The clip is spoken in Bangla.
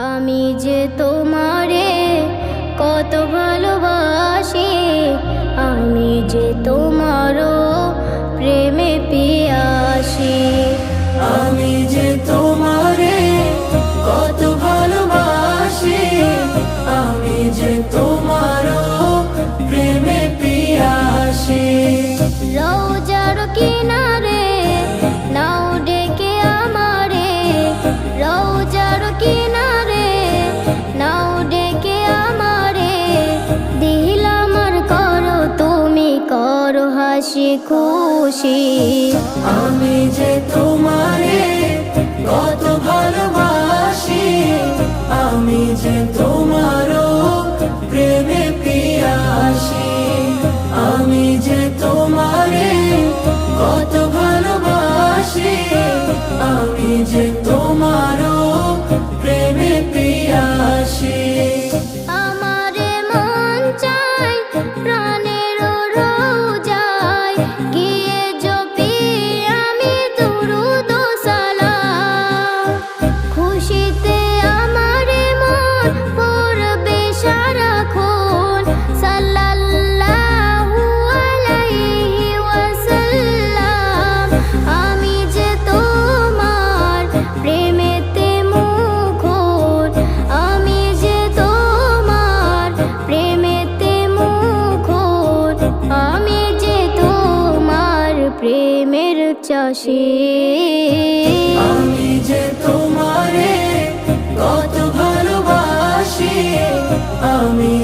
আমি যে তোমারে কত ভালোবাসি, আমি যে তোমারও প্রেমে পিয়াসি। আমি যে তোমারে কত ভালোবাসি, আমি যে তোমারও প্রেমে পিয়াসি। রওজার কিনারে নাও ডেকে আমারে, রওজার কিনারে নাও ডেকে আমারে। দিলাম আর করো তুমি করো হাসি খুশি। আমি যে তোমারে কত ভালোবাসি, আমি যে তোমারও প্রেমে পিয়াসি। আমি যে তোমারে কত ভালোবাসি, আমি যে তোমারও প্রেমে পিয়াসি। আমারে মন চাই প্রাণের রওজায়, গিয়ে জপি আমি দুরূদ ও সালাম। খুশিতে আমারে মন পড়বে সারাক্ষণ, সাল্লাল্লাহু আলাইহি ওয়াসাল্লাম। আমি যে তোমার প্রেমেতে মুখর, আমি যে তোমার প্রেমেতে মুখর, আমি যে তোমার প্রেমের চাষী। আমি যে তোমারে কত ভালোবাসি, আমি